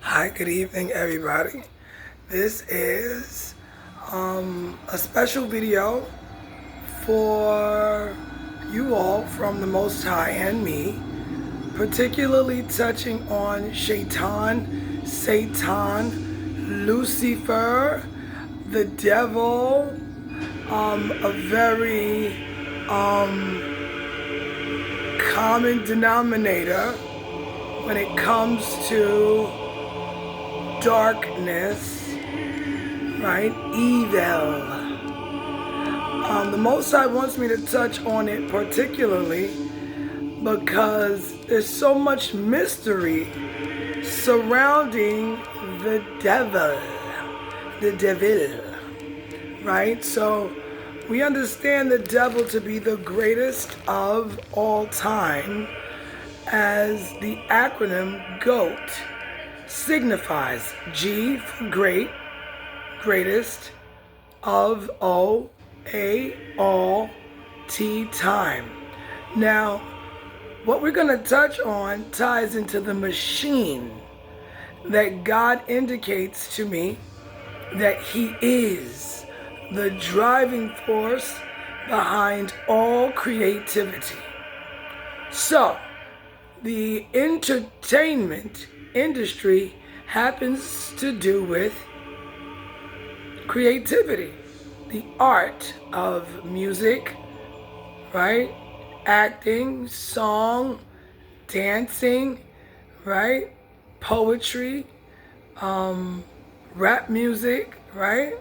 Hi, good evening, everybody. This is a special video for you all from the Most High and me, particularly touching on Shaitan, Satan, Lucifer, the devil, a very common denominator when it comes to darkness, right? Evil. The Most High wants me to touch on it particularly because there's so much mystery surrounding the devil, right? So we understand the devil to be the greatest of all time, as the acronym GOAT signifies. G for great, greatest, of all time. Now, what we're going to touch on ties into the machine that God indicates to me that He is the driving force behind all creativity. So, the entertainment industry happens to do with creativity, the art of music, right? Acting, song, dancing, right? Poetry, rap music, right?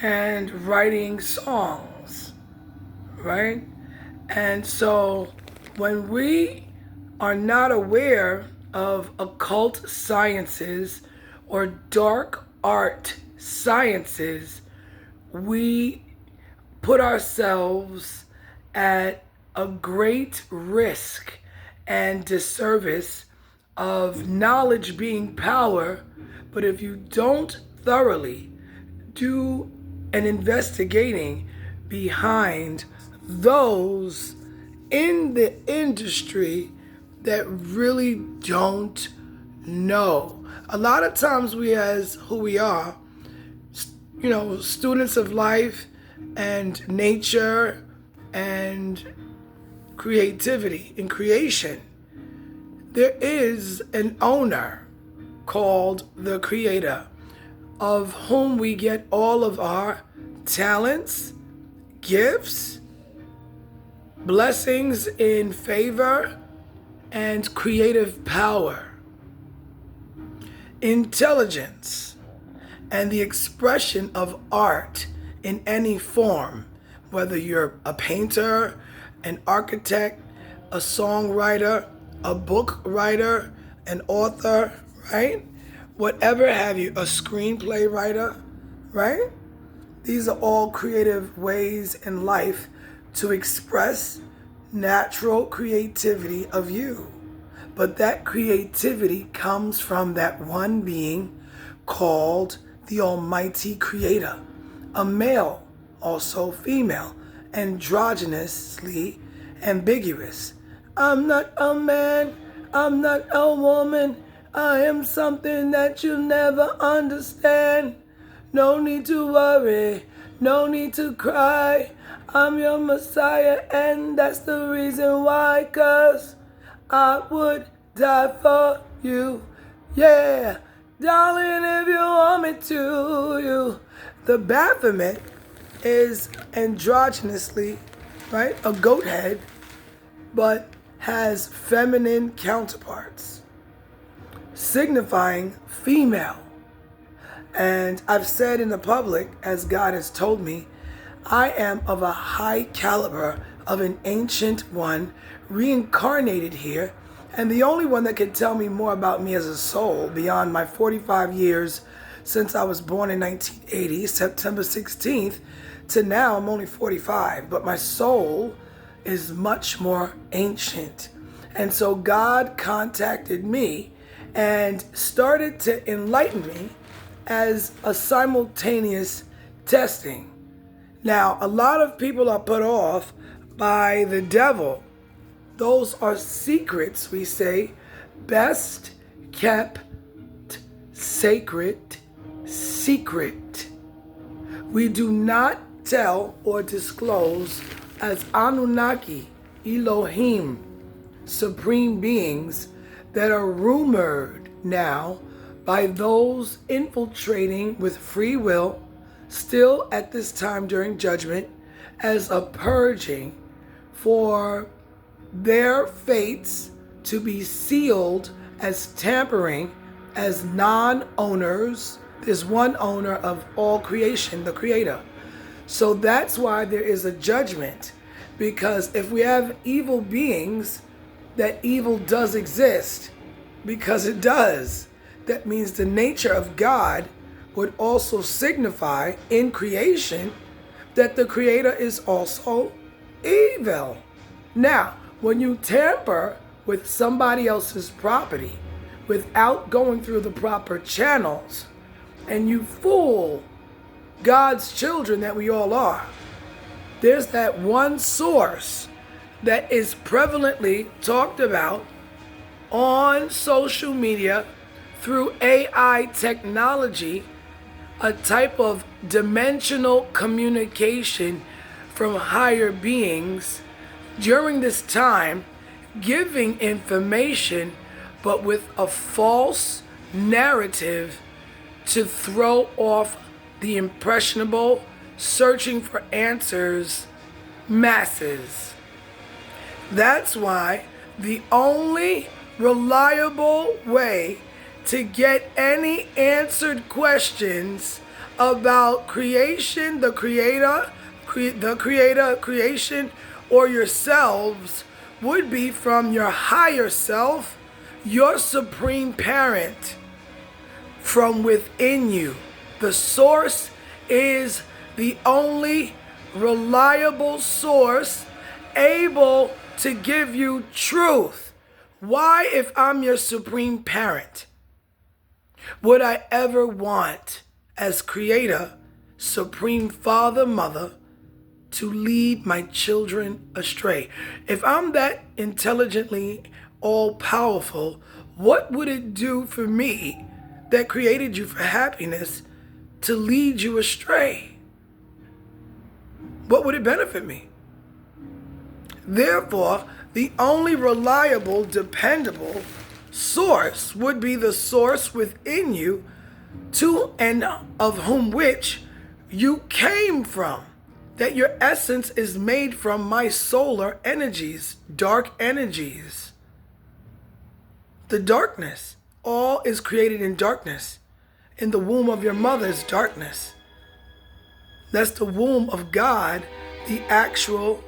And writing songs, right? And so when we are not aware of occult sciences or dark art sciences, we put ourselves at a great risk and disservice of knowledge being power. But if you don't thoroughly do an investigating behind those in the industry that really don't know. A lot of times we, as who we are, students of life and nature and creativity and creation, there is an owner called the Creator, of whom we get all of our talents, gifts, blessings in favor, and creative power, intelligence, and the expression of art in any form, whether you're a painter, an architect, a songwriter, a book writer, an author, right? Whatever have you, a screenplay writer, right? These are all creative ways in life to express natural creativity of you. But that creativity comes from that one being called the Almighty Creator, a male, also female, androgynously ambiguous. I'm not a man, I'm not a woman, I am something that you'll never understand. No need to worry, no need to cry, I'm your Messiah, and that's the reason why, 'cause I would die for you, yeah, darling, if you want me to. You, the Baphomet is androgynously, right, a goat head, but has feminine counterparts, signifying female. And I've said in the public, as God has told me, I am of a high caliber of an ancient one, reincarnated here, and the only one that can tell me more about me as a soul beyond my 45 years since I was born in 1980, September 16th, to now I'm only 45, but my soul is much more ancient. And so God contacted me and started to enlighten me as a simultaneous testing. Now, a lot of people are put off by the devil. Those are secrets, we say, best kept sacred secret. We do not tell or disclose as Anunnaki, Elohim, supreme beings that are rumored now by those infiltrating with free will, still at this time during judgment, as a purging for their fates to be sealed as tampering, as non-owners. There's one owner of all creation, the Creator. So that's why there is a judgment, because if we have evil beings, that evil does exist, because it does. That means the nature of God would also signify in creation that the Creator is also evil. Now, when you tamper with somebody else's property without going through the proper channels, and you fool God's children that we all are, there's that one source that is prevalently talked about on social media through AI technology, a type of dimensional communication from higher beings during this time, giving information but with a false narrative to throw off the impressionable, searching for answers masses. That's why the only reliable way to get any answered questions about creation, the Creator, creation, or yourselves would be from your higher self, your supreme parent, from within you. The source is the only reliable source able to give you truth. Why, if I'm your supreme parent, would I ever want, as Creator, supreme father, mother, to lead my children astray? If I'm that intelligently all-powerful, what would it do for me that created you for happiness to lead you astray? What would it benefit me? Therefore, the only reliable, dependable source would be the source within you, to and of whom which you came from. That your essence is made from my solar energies, dark energies. The darkness, all is created in darkness. In the womb of your mother's darkness. That's the womb of God, the actual,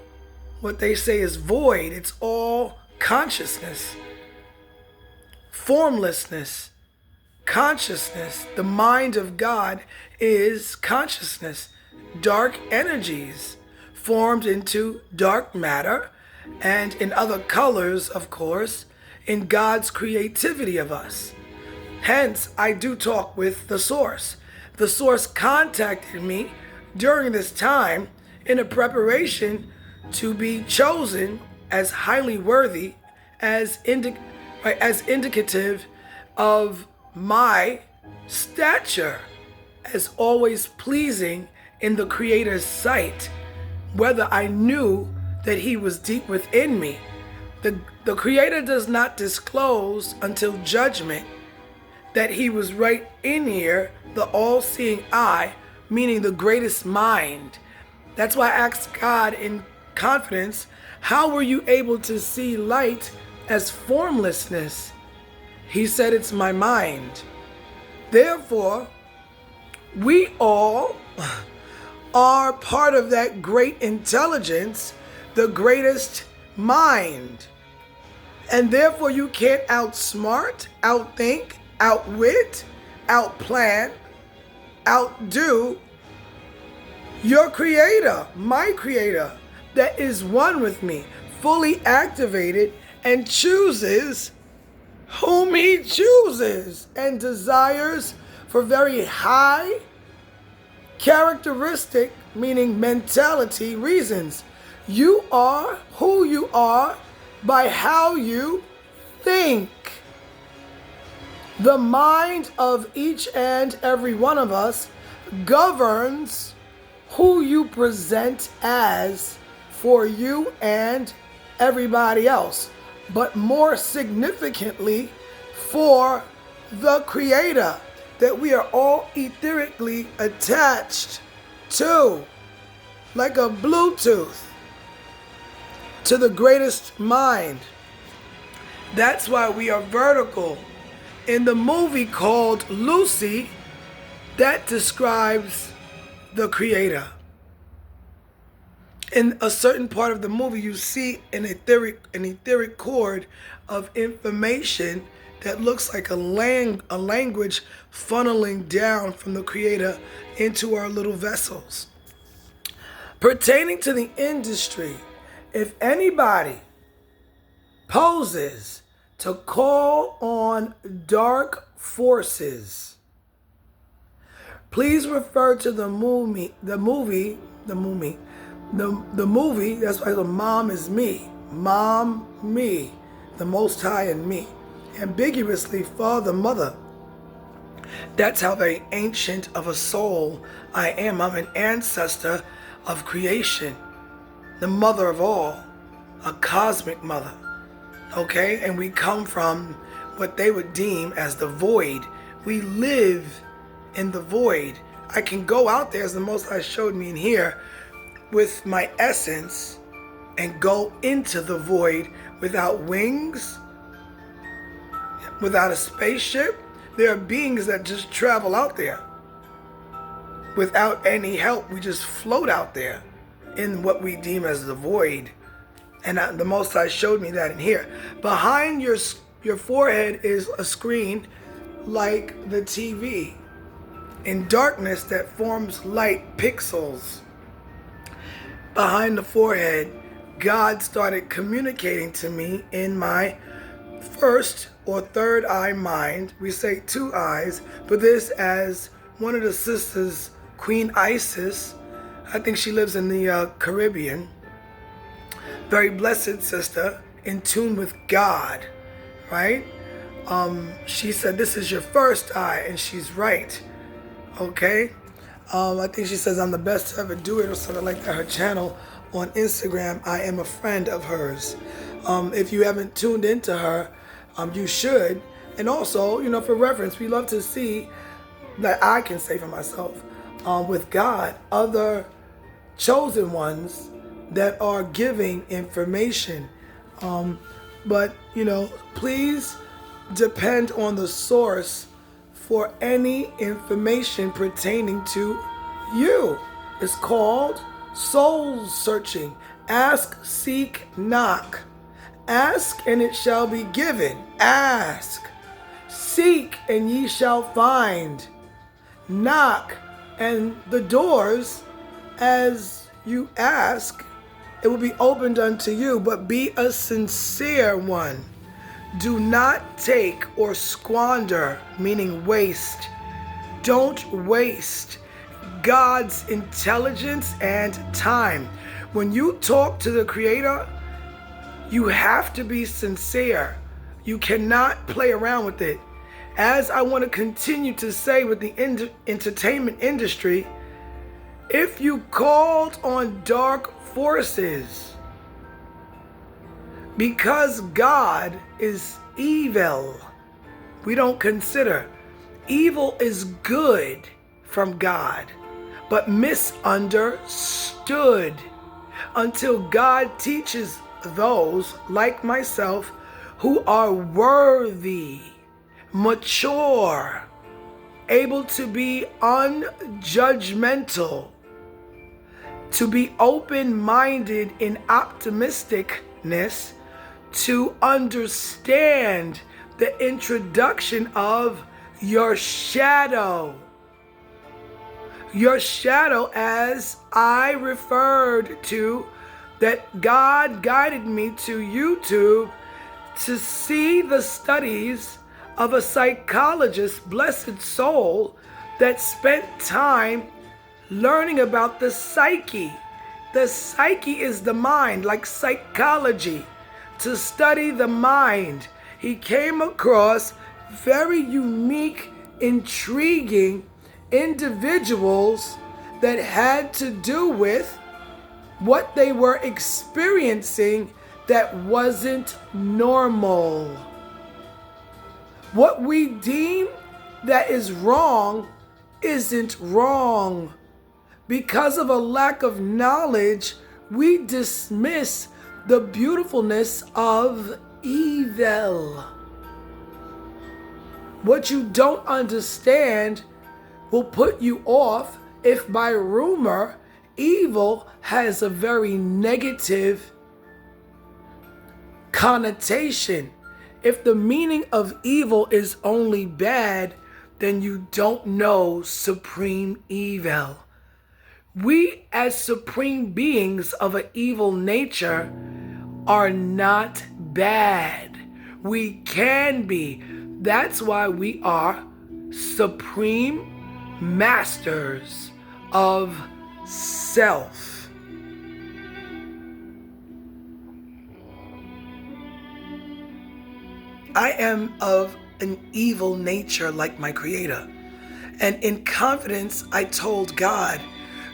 what they say is void. It's all consciousness, formlessness, consciousness. The mind of God is consciousness, dark energies formed into dark matter, and in other colors, of course, in God's creativity of us. Hence, I do talk with the source. The source contacted me during this time in a preparation to be chosen as highly worthy, as indicative of my stature, as always pleasing in the Creator's sight, whether I knew that He was deep within me. The Creator does not disclose until judgment that He was right in here, the all-seeing eye, meaning the greatest mind. That's why I asked God in confidence, how were you able to see light as formlessness? He said, it's my mind. Therefore, we all are part of that great intelligence, the greatest mind. And therefore you can't outsmart, outthink, outwit, outplan, outdo your Creator, my Creator, that is one with me, fully activated, and chooses whom He chooses, and desires for very high characteristic, meaning mentality, reasons. You are who you are by how you think. The mind of each and every one of us governs who you present as for you and everybody else, but more significantly for the Creator that we are all etherically attached to, like a Bluetooth to the greatest mind. That's why we are vertical. In the movie called Lucy, that describes the Creator. In a certain part of the movie, you see an etheric cord of information that looks like a language funneling down from the Creator into our little vessels. Pertaining to the industry, if anybody poses to call on dark forces, please refer to the movie. That's why the mom is me. Mom, me, the Most High and me. Ambiguously, Father, Mother. That's how very ancient of a soul I am. I'm an ancestor of creation, the mother of all, a cosmic mother. Okay? And we come from what they would deem as the void. We live in the void. I can go out there, as the Most High showed me in here, with my essence and go into the void without wings, without a spaceship. There are beings that just travel out there without any help. We just float out there in what we deem as the void. And the Most High showed me that in here. Behind your forehead is a screen like the TV. In darkness that forms light pixels. Behind the forehead, God started communicating to me in my first or third eye mind. We say two eyes, but this as one of the sisters, Queen Isis. I think she lives in the Caribbean. Very blessed sister, in tune with God, right? She said, this is your first eye, and she's right, okay? I think she says I'm the best to ever do it or something like that. Her channel on Instagram, I am a friend of hers. If you haven't tuned into her, you should. And also, for reference, we love to see, that I can say for myself, with God, other chosen ones that are giving information. But, please depend on the source for any information pertaining to you. It's called soul searching. Ask, seek, knock. Ask, and it shall be given. Ask. Seek, and ye shall find. Knock, and the doors, as you ask, it will be opened unto you, but be a sincere one. Do not take or squander, meaning waste. Don't waste God's intelligence and time. When you talk to the Creator, you have to be sincere. You cannot play around with it. As I want to continue to say with the entertainment industry, if you called on dark forces, because God is evil, we don't consider. Evil is good from God, but misunderstood until God teaches those like myself who are worthy, mature, able to be unjudgmental, to be open-minded in optimisticness, to understand the introduction of your shadow. Your shadow, as I referred to, that God guided me to YouTube to see the studies of a psychologist, blessed soul, that spent time learning about the psyche. The psyche is the mind, like psychology, to study the mind. He came across very unique, intriguing individuals that had to do with what they were experiencing that wasn't normal. What we deem that is wrong isn't wrong. Because of a lack of knowledge, we dismiss the beautifulness of evil. What you don't understand will put you off if by rumor, evil has a very negative connotation. If the meaning of evil is only bad, then you don't know supreme evil. We, as supreme beings of an evil nature, are not bad. We can be. That's why we are supreme masters of self. I am of an evil nature like my Creator. And in confidence, I told God,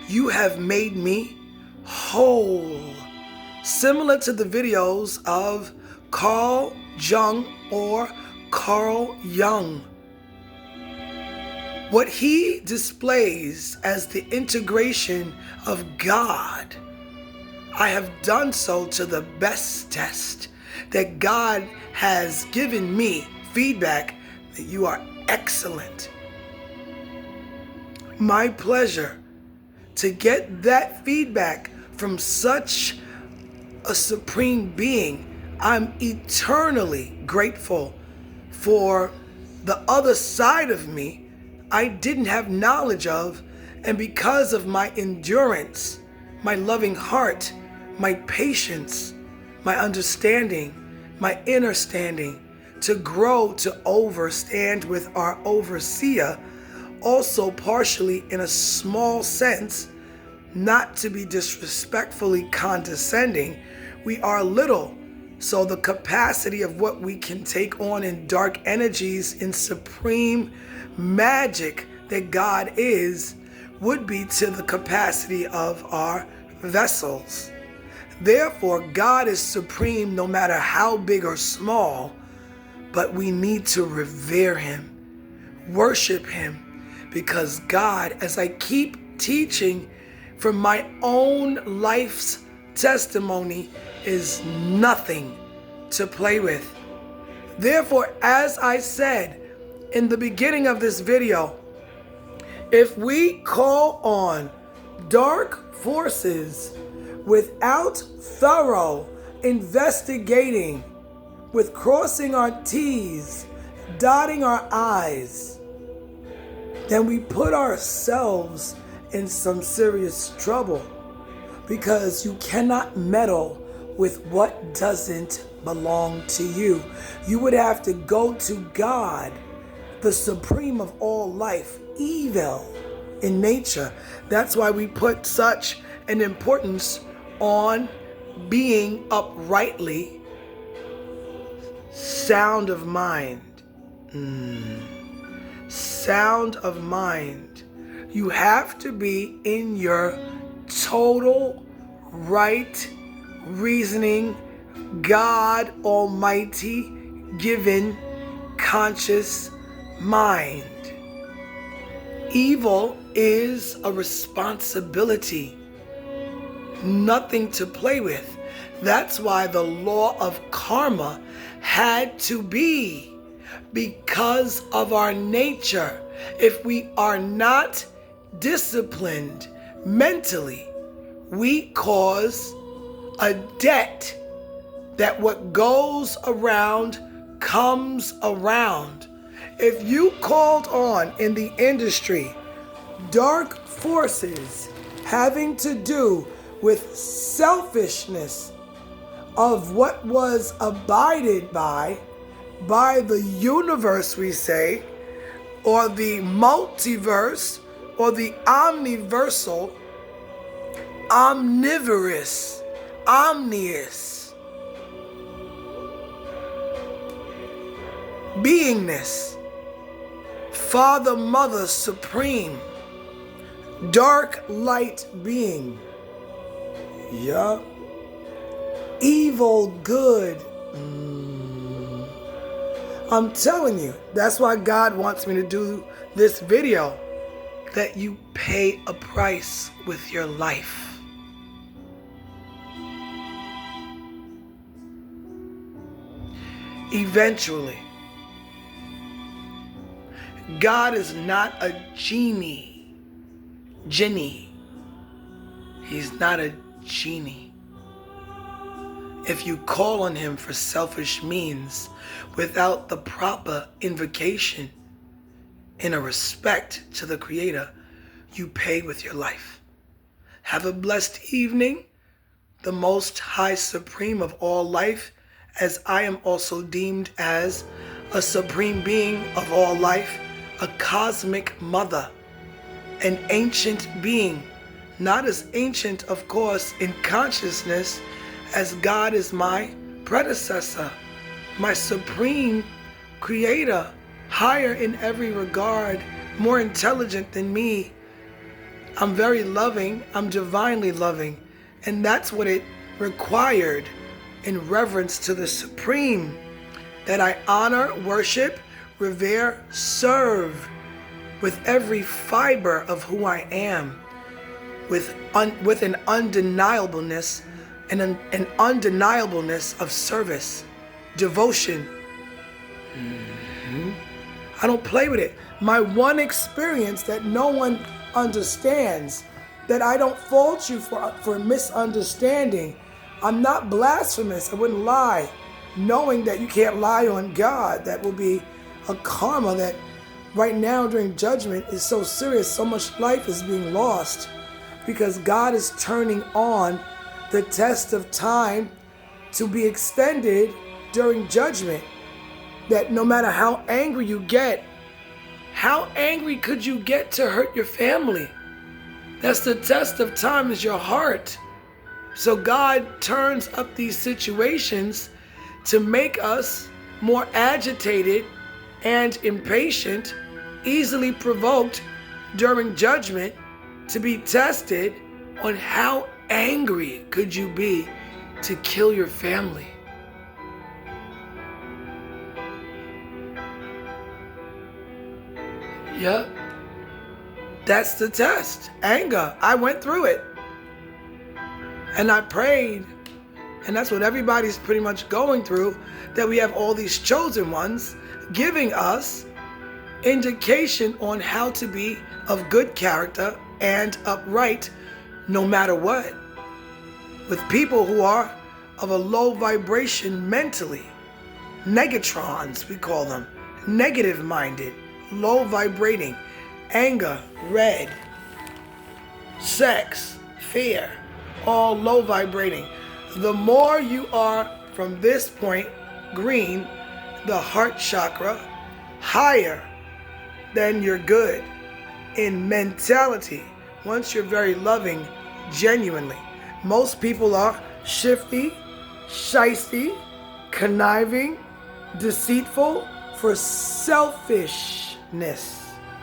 you have made me whole. Similar to the videos of Carl Jung or Carl Jung. What he displays as the integration of God, I have done so to the best test that God has given me feedback that you are excellent. My pleasure to get that feedback from such a supreme being. I'm eternally grateful for the other side of me I didn't have knowledge of, and because of my endurance, my loving heart, my patience, my understanding, my inner standing, to grow to overstand with our overseer, also partially in a small sense, not to be disrespectfully condescending, we are little. So the capacity of what we can take on in dark energies, in supreme magic that God is, would be to the capacity of our vessels. Therefore, God is supreme no matter how big or small, but we need to revere him, worship him, because God, as I keep teaching from my own life's testimony, is nothing to play with. Therefore, as I said in the beginning of this video, if we call on dark forces without thorough investigating, with crossing our T's, dotting our I's, then we put ourselves in some serious trouble, because you cannot meddle with what doesn't belong to you. You would have to go to God, the supreme of all life, evil in nature. That's why we put such an importance on being uprightly sound of mind. Sound of mind. You have to be in your total right reasoning, God Almighty given conscious mind. Evil is a responsibility, nothing to play with. That's why the law of karma had to be, because of our nature. If we are not disciplined mentally, we cause a debt that what goes around comes around. If you called on in the industry dark forces having to do with selfishness of what was abided by the universe, we say, or the multiverse, or the omniversal, omnivorous, omnious. beingness, Father, Mother, Supreme, dark, light being. Yeah. Evil, good. I'm telling you, that's why God wants me to do this video, that you pay a price with your life. Eventually, God is not a genie. He's not a genie. If you call on him for selfish means without the proper invocation in a respect to the Creator, you pay with your life. Have a blessed evening. The Most High Supreme of all life, as I am also deemed as a supreme being of all life, a cosmic mother, an ancient being, not as ancient, of course, in consciousness as God is my predecessor, my supreme creator, higher in every regard, more intelligent than me. I'm very loving, I'm divinely loving, and that's what it required in reverence to the Supreme, that I honor, worship, revere, serve with every fiber of who I am, with an undeniableness and an undeniableness of service, devotion. I don't play with it. My one experience that no one understands, that I don't fault you for misunderstanding. I'm not blasphemous, I wouldn't lie. Knowing that you can't lie on God, that will be a karma that right now during judgment is so serious. So much life is being lost because God is turning on the test of time to be extended during judgment. That no matter how angry you get, how angry could you get to hurt your family? That's the test of time, is your heart. So God turns up these situations to make us more agitated and impatient, easily provoked during judgment, to be tested on how angry could you be to kill your family. Yep. That's the test. Anger. I went through it. And I prayed. And that's what everybody's pretty much going through, that we have all these chosen ones giving us indication on how to be of good character and upright no matter what. With people who are of a low vibration mentally. Negatrons, we call them. Negative minded. Low vibrating. Anger, red. Sex, fear. All low vibrating. The more you are from this point, green, the heart chakra, higher, then you're good in mentality. Once you're very loving, genuinely. Most people are shifty, shysty, conniving, deceitful for selfishness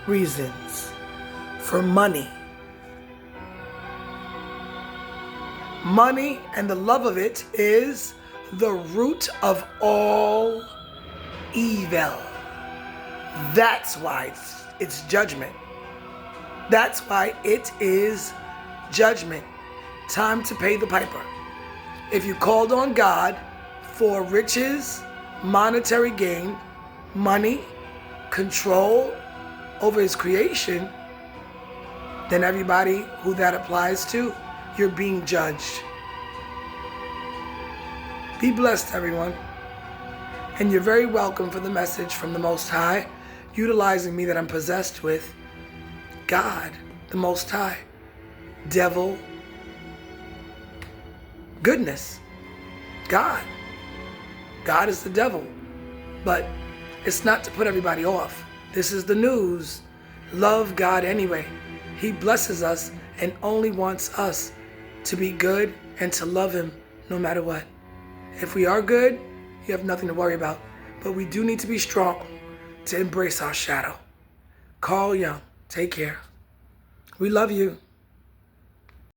reasons, for money. Money and the love of it is the root of all evil. That's why it's judgment. That's why it is judgment. Time to pay the piper. If you called on God for riches, monetary gain, money, control over his creation, then everybody who that applies to, you're being judged. Be blessed, everyone. And you're very welcome for the message from the Most High, utilizing me that I'm possessed with. God, the Most High. Devil. Goodness. God. God is the devil. But it's not to put everybody off. This is the news. Love God anyway. He blesses us and only wants us to be good and to love him no matter what. If we are good, you have nothing to worry about. but we do need to be strong to embrace our shadow. Carl Young, take care. We love you.